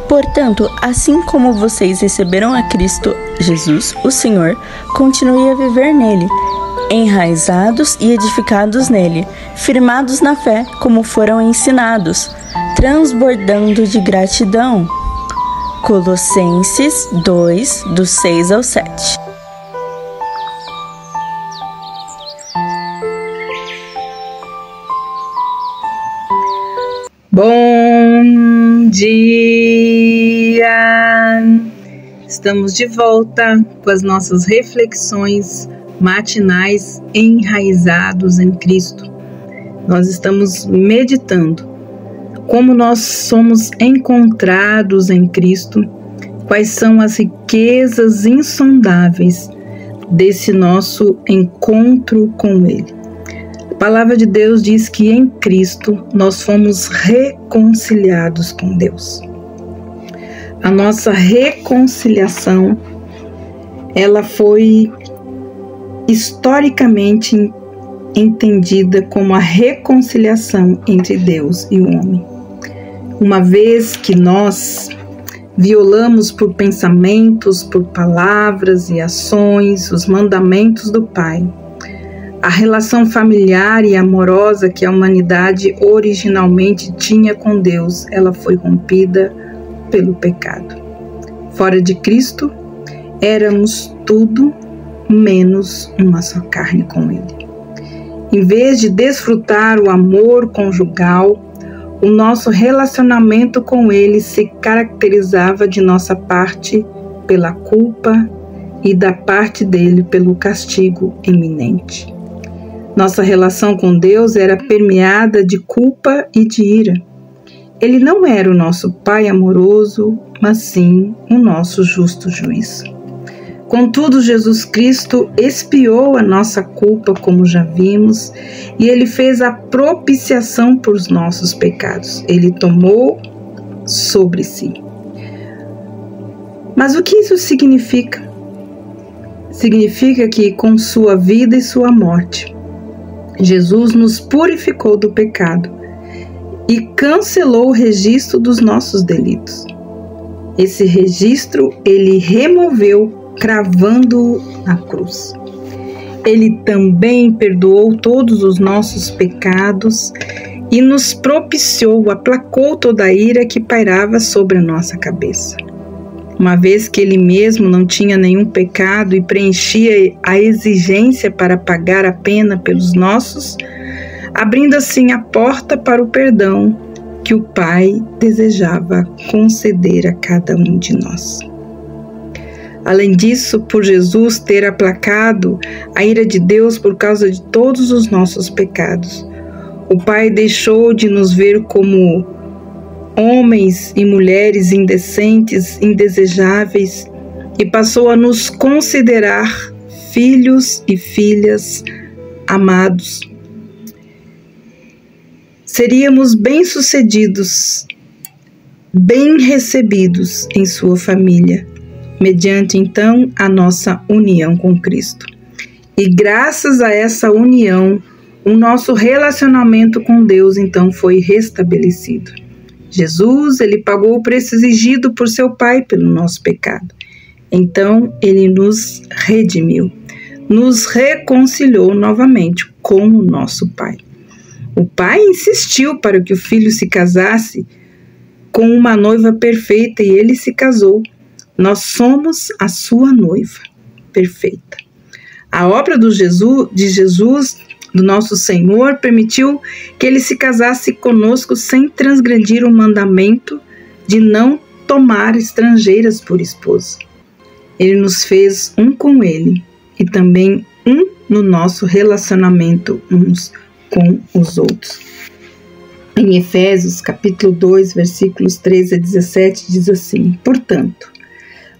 Portanto, assim como vocês receberam a Cristo Jesus, o Senhor, continue a viver nele, enraizados e edificados nele, firmados na fé como foram ensinados, transbordando de gratidão. Colossenses 2, do 6 ao 7. Bom dia! Estamos de volta com as nossas reflexões matinais enraizados em Cristo. Nós estamos meditando como nós somos encontrados em Cristo, quais são as riquezas insondáveis desse nosso encontro com Ele. A palavra de Deus diz que em Cristo nós fomos reconciliados com Deus. A nossa reconciliação, ela foi historicamente entendida como a reconciliação entre Deus e o homem. Uma vez que nós violamos por pensamentos, por palavras e ações os mandamentos do Pai, a relação familiar e amorosa que a humanidade originalmente tinha com Deus, ela foi rompida pelo pecado. Fora de Cristo, éramos tudo menos uma só carne com Ele. Em vez de desfrutar o amor conjugal, o nosso relacionamento com Ele se caracterizava de nossa parte pela culpa e da parte dele pelo castigo iminente. Nossa relação com Deus era permeada de culpa e de ira. Ele não era o nosso Pai amoroso, mas sim o nosso justo juiz. Contudo, Jesus Cristo expiou a nossa culpa, como já vimos, e Ele fez a propiciação por os nossos pecados. Ele tomou sobre si. Mas o que isso significa? Significa que com sua vida e sua morte, Jesus nos purificou do pecado e cancelou o registro dos nossos delitos. Esse registro Ele removeu cravando-o na cruz. Ele também perdoou todos os nossos pecados e nos propiciou, aplacou toda a ira que pairava sobre a nossa cabeça. Uma vez que Ele mesmo não tinha nenhum pecado e preenchia a exigência para pagar a pena pelos nossos, abrindo assim a porta para o perdão que o Pai desejava conceder a cada um de nós. Além disso, por Jesus ter aplacado a ira de Deus por causa de todos os nossos pecados, o Pai deixou de nos ver como homens e mulheres indecentes, indesejáveis, e passou a nos considerar filhos e filhas amados. Seríamos bem-sucedidos, bem recebidos em sua família, mediante então a nossa união com Cristo. E graças a essa união, o nosso relacionamento com Deus então foi restabelecido. Jesus, Ele pagou o preço exigido por seu Pai pelo nosso pecado. Então, Ele nos redimiu, nos reconciliou novamente com o nosso Pai. O Pai insistiu para que o Filho se casasse com uma noiva perfeita e Ele se casou. Nós somos a sua noiva perfeita. A obra de Jesus, do nosso Senhor, permitiu que Ele se casasse conosco sem transgredir o mandamento de não tomar estrangeiras por esposa. Ele nos fez um com Ele e também um no nosso relacionamento uns com os outros. Em Efésios, capítulo 2, versículos 13 a 17, diz assim: Portanto,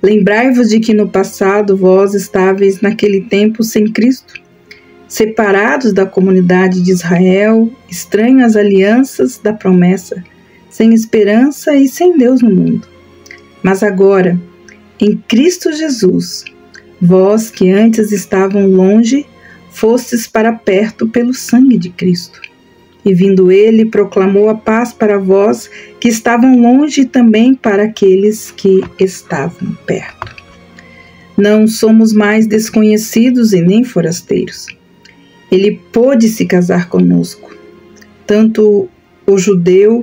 lembrai-vos de que no passado vós estáveis naquele tempo sem Cristo, separados da comunidade de Israel, estranhos às alianças da promessa, sem esperança e sem Deus no mundo. Mas agora, em Cristo Jesus, vós que antes estavam longe, fostes para perto pelo sangue de Cristo. E vindo ele, proclamou a paz para vós que estavam longe e também para aqueles que estavam perto. Não somos mais desconhecidos e nem forasteiros. Ele pôde se casar conosco, tanto o judeu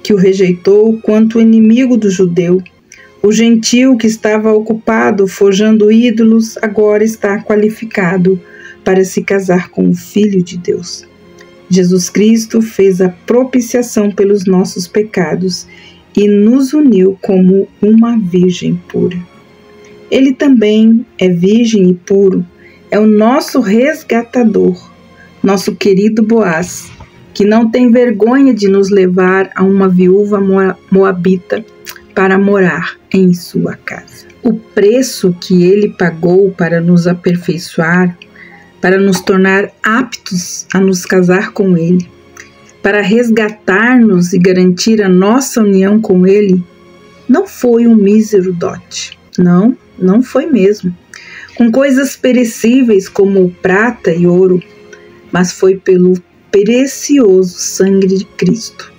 que o rejeitou, quanto o inimigo do judeu. O gentil que estava ocupado forjando ídolos, agora está qualificado para se casar com o Filho de Deus. Jesus Cristo fez a propiciação pelos nossos pecados e nos uniu como uma virgem pura. Ele também é virgem e puro, é o nosso resgatador, nosso querido Boaz, que não tem vergonha de nos levar a uma viúva moabita para morar em sua casa. O preço que ele pagou para nos aperfeiçoar, para nos tornar aptos a nos casar com ele, para resgatar-nos e garantir a nossa união com ele, não foi um mísero dote. Não foi mesmo. Com coisas perecíveis como prata e ouro, mas foi pelo precioso sangue de Cristo,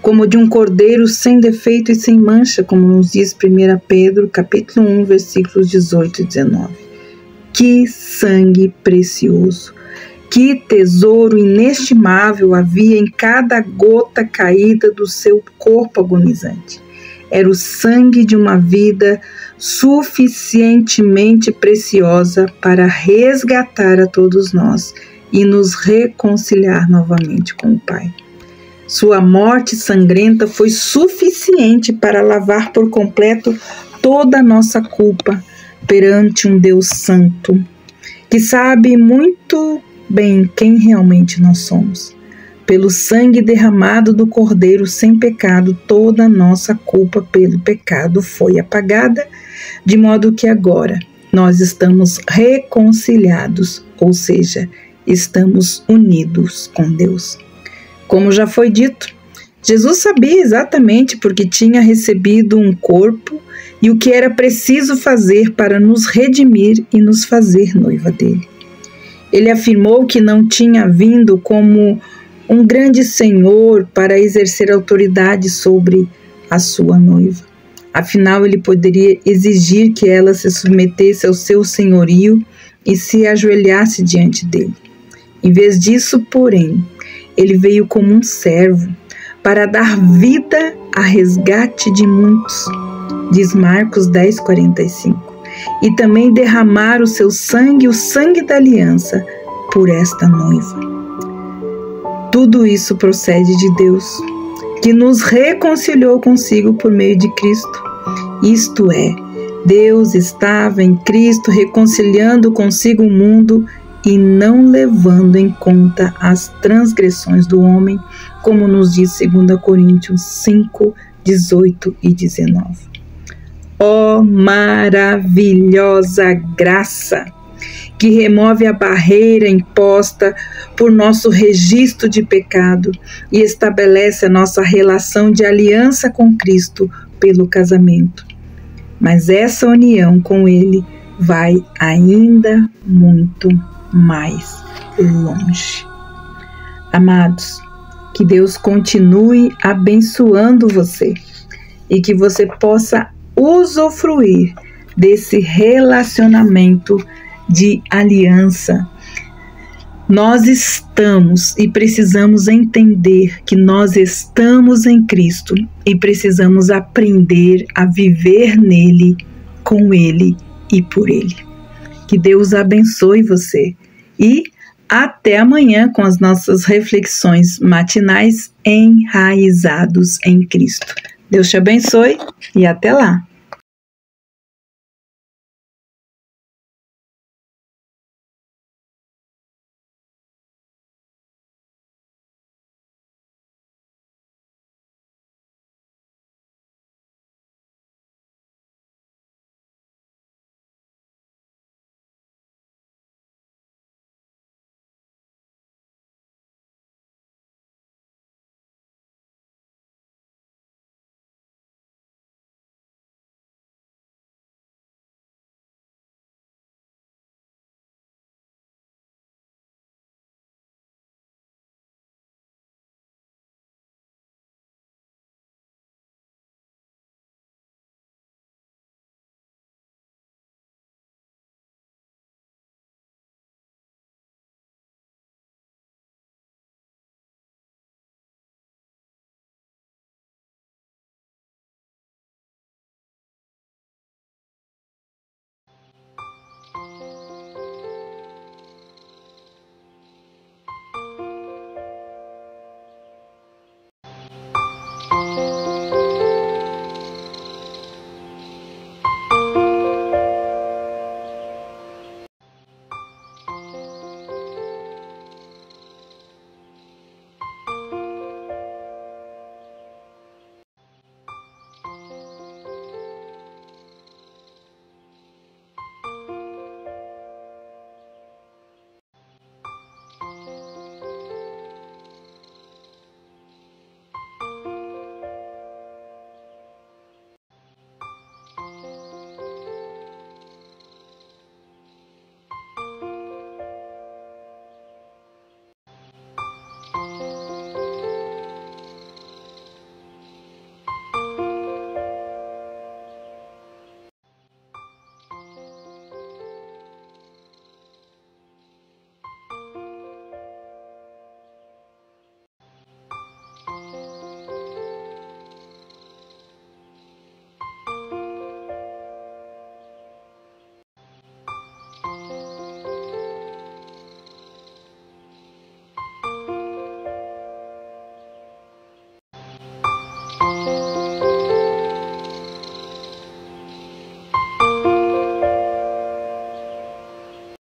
como de um cordeiro sem defeito e sem mancha, como nos diz 1 Pedro, capítulo 1, versículos 18 e 19. Que sangue precioso! Que tesouro inestimável havia em cada gota caída do seu corpo agonizante. Era o sangue de uma vida suficientemente preciosa para resgatar a todos nós e nos reconciliar novamente com o Pai. Sua morte sangrenta foi suficiente para lavar por completo toda a nossa culpa perante um Deus santo, que sabe muito bem quem realmente nós somos. Pelo sangue derramado do Cordeiro sem pecado, toda a nossa culpa pelo pecado foi apagada, de modo que agora nós estamos reconciliados, ou seja, estamos unidos com Deus. Como já foi dito, Jesus sabia exatamente porque tinha recebido um corpo e o que era preciso fazer para nos redimir e nos fazer noiva dele. Ele afirmou que não tinha vindo como um grande senhor para exercer autoridade sobre a sua noiva. Afinal, ele poderia exigir que ela se submetesse ao seu senhorio e se ajoelhasse diante dele. Em vez disso, porém, ele veio como um servo para dar vida a resgate de muitos, diz Marcos 10:45, e também derramar o seu sangue, o sangue da aliança, por esta noiva. Tudo isso procede de Deus, que nos reconciliou consigo por meio de Cristo. Isto é, Deus estava em Cristo reconciliando consigo o mundo e não levando em conta as transgressões do homem, como nos diz 2 Coríntios 5, 18 e 19. Ó maravilhosa graça, que remove a barreira imposta por nosso registro de pecado e estabelece a nossa relação de aliança com Cristo pelo casamento. Mas essa união com Ele vai ainda muito mais longe. Amados, que Deus continue abençoando você e que você possa usufruir desse relacionamento de aliança. Nós estamos e precisamos entender que nós estamos em Cristo e precisamos aprender a viver nele, com Ele e por Ele. Que Deus abençoe você e até amanhã com as nossas reflexões matinais enraizados em Cristo. Deus te abençoe e até lá!